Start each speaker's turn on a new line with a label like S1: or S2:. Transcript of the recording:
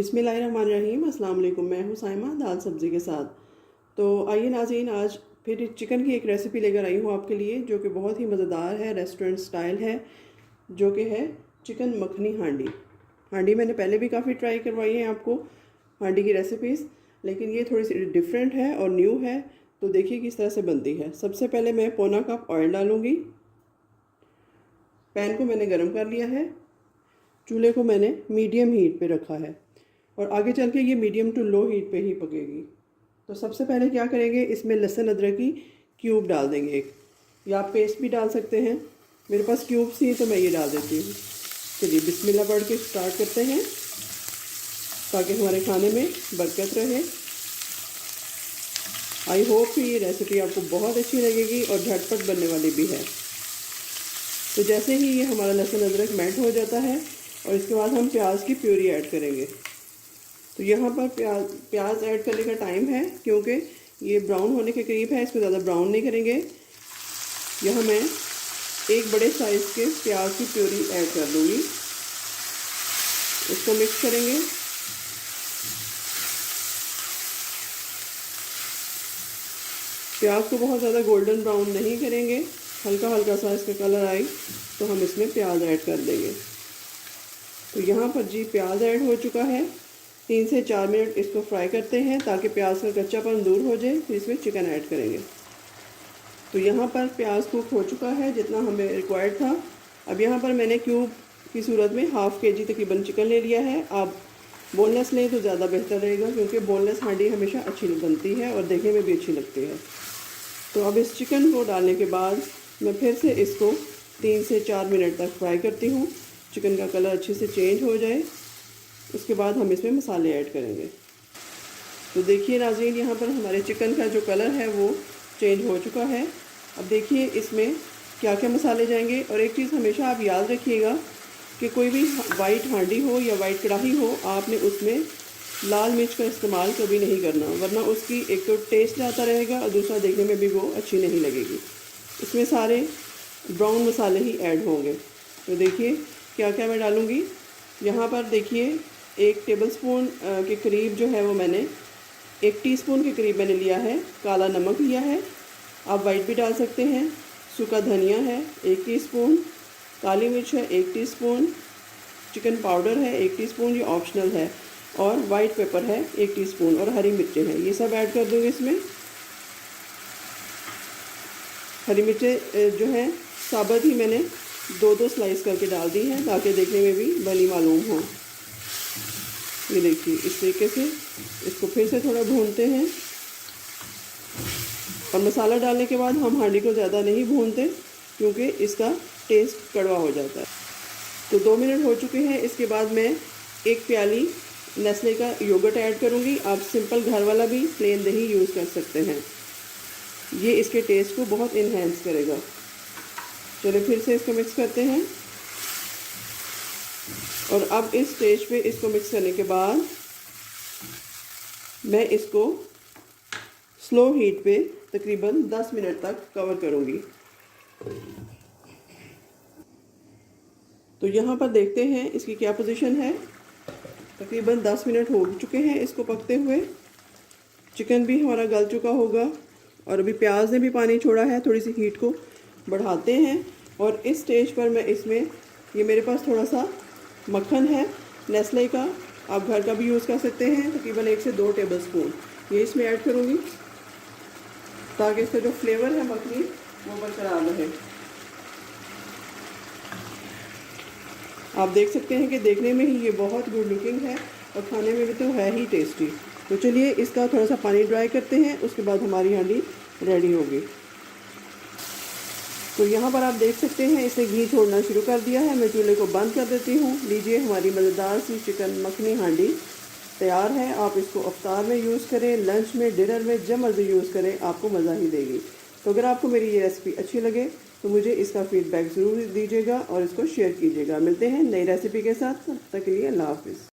S1: बिस्मिल्लाहिर्रहमानिर्रहीम अस्सलाम वालेकुम। मैं हूँ साइमा दाल सब्ज़ी के साथ। तो आइए नाज़रीन, आज फिर चिकन की एक रेसिपी लेकर आई हूँ आपके लिए, जो कि बहुत ही मज़ेदार है, रेस्टोरेंट स्टाइल है, जो कि है चिकन मखनी हांडी। हांडी मैंने पहले भी काफ़ी ट्राई करवाई है आपको हांडी की रेसिपीज़, लेकिन ये थोड़ी सी डिफरेंट है और न्यू है। तो देखिए किस तरह से बनती है। सबसे पहले मैं पौना कप ऑयल डालूँगी। पैन को मैंने गर्म कर लिया है। चूल्हे को मैंने मीडियम हीट पे रखा है और आगे चल के ये मीडियम टू लो हीट पे ही पकेगी। तो सबसे पहले क्या करेंगे, इसमें लहसुन अदरक की क्यूब डाल देंगे एक, या आप पेस्ट भी डाल सकते हैं। मेरे पास क्यूब्स ही तो मैं ये डाल देती हूँ। चलिए बिस्मिल्लाह पढ़ के स्टार्ट करते हैं ताकि हमारे खाने में बरकत रहे। आई होप कि ये रेसिपी आपको बहुत अच्छी लगेगी और झटपट बनने वाली भी है। तो जैसे ही ये हमारा लहसुन अदरक मेल्ट हो जाता है और इसके बाद हम प्याज की प्यूरी ऐड करेंगे। तो यहाँ पर प्याज ऐड करने का टाइम है, क्योंकि ये ब्राउन होने के करीब है, इसको ज़्यादा ब्राउन नहीं करेंगे। यहाँ मैं एक बड़े साइज़ के प्याज की प्यूरी ऐड कर दूँगी। इसको मिक्स करेंगे। प्याज को बहुत ज़्यादा गोल्डन ब्राउन नहीं करेंगे, हल्का हल्का सा इसका कलर आई तो हम इसमें प्याज ऐड कर देंगे। तो यहाँ पर जी प्याज ऐड हो चुका है। 3 से 4 मिनट इसको फ्राई करते हैं ताकि प्याज का कच्चापन दूर हो जाए। फिर इसमें चिकन ऐड करेंगे। तो यहाँ पर प्याज कुक हो चुका है जितना हमें रिक्वायर्ड था। अब यहाँ पर मैंने क्यूब की सूरत में हाफ़ kg तकरीबन चिकन ले लिया है। आप बोनलेस लें तो ज़्यादा बेहतर रहेगा, क्योंकि बोनलेस हांडी हमेशा अच्छी बनती है और देखने में भी अच्छी लगती है। तो अब इस चिकन को डालने के बाद मैं फिर से इसको 3 से 4 मिनट तक फ्राई करती हूँ। चिकन का कलर अच्छे से चेंज हो जाए, उसके बाद हम इसमें मसाले ऐड करेंगे। तो देखिए नाज़रीन, यहाँ पर हमारे चिकन का जो कलर है वो चेंज हो चुका है। अब देखिए इसमें क्या क्या मसाले जाएंगे। और एक चीज़ हमेशा आप याद रखिएगा कि कोई भी वाइट हांडी हो या वाइट कढ़ाई हो, आपने उसमें लाल मिर्च का इस्तेमाल कभी नहीं करना, वरना उसकी एक तो टेस्ट आता रहेगा और दूसरा देखने में भी वो अच्छी नहीं लगेगी। इसमें सारे ब्राउन मसाले ही ऐड होंगे। तो देखिए क्या क्या मैं डालूँगी। यहाँ पर देखिए 1 टेबलस्पून के करीब जो है वो मैंने 1 टीस्पून के करीब मैंने लिया है काला नमक लिया है। आप वाइट भी डाल सकते हैं। सूखा धनिया है 1 टीस्पून, काली मिर्च है 1 टीस्पून, चिकन पाउडर है 1 टीस्पून, ये ऑप्शनल है, और वाइट पेपर है 1 टीस्पून, और हरी मिर्चें हैं। ये सब ऐड कर दूँगी इसमें। हरी मिर्चें जो हैं साबुत ही मैंने 2-2 स्लाइस करके डाल दी हैं ताकि देखने में भी भली मालूम हो। ये देखिए इस तरीके से इसको फिर से थोड़ा भूनते हैं। और मसाला डालने के बाद हम हांडी को ज़्यादा नहीं भूनते, क्योंकि इसका टेस्ट कड़वा हो जाता है। तो 2 मिनट हो चुके हैं। इसके बाद मैं 1 प्याली नेस्ले का योगर्ट ऐड करूँगी। आप सिंपल घर वाला भी प्लेन दही यूज़ कर सकते हैं, ये इसके टेस्ट को बहुत इन्हेंस करेगा। चलिए फिर से इसको मिक्स करते हैं। और अब इस स्टेज पे इसको मिक्स करने के बाद मैं इसको स्लो हीट पे तकरीबन 10 मिनट तक कवर करूँगी। तो यहाँ पर देखते हैं इसकी क्या पोजीशन है। तकरीबन 10 मिनट हो चुके हैं इसको पकते हुए। चिकन भी हमारा गल चुका होगा और अभी प्याज ने भी पानी छोड़ा है। थोड़ी सी हीट को बढ़ाते हैं और इस स्टेज पर मैं इसमें, ये मेरे पास थोड़ा सा मक्खन है नेस्ले का, आप घर का भी यूज़ कर सकते हैं, तकरीबन 1 से 2 टेबलस्पून ये इसमें ऐड करूँगी ताकि इसका जो फ्लेवर है मखनी वो बरकरार रहे। आप देख सकते हैं कि देखने में ही ये बहुत गुड लुकिंग है और खाने में भी तो है ही टेस्टी। तो चलिए इसका थोड़ा सा पानी ड्राई करते हैं, उसके बाद हमारी हांडी रेडी होगी। तो यहाँ पर आप देख सकते हैं इसने घी छोड़ना शुरू कर दिया है। मैं चूल्हे को बंद कर देती हूँ। लीजिए हमारी मज़ेदार सी चिकन मखनी हांडी तैयार है। आप इसको अफ्तार में यूज़ करें, लंच में, डिनर में, जब मर्ज़ी यूज़ करें, आपको मज़ा ही देगी। तो अगर आपको मेरी ये रेसिपी अच्छी लगे तो मुझे इसका फ़ीडबैक ज़रूर दीजिएगा और इसको शेयर कीजिएगा। मिलते हैं नई रेसिपी के साथ, तब तक के लिए अल्लाह हाफ़िज़।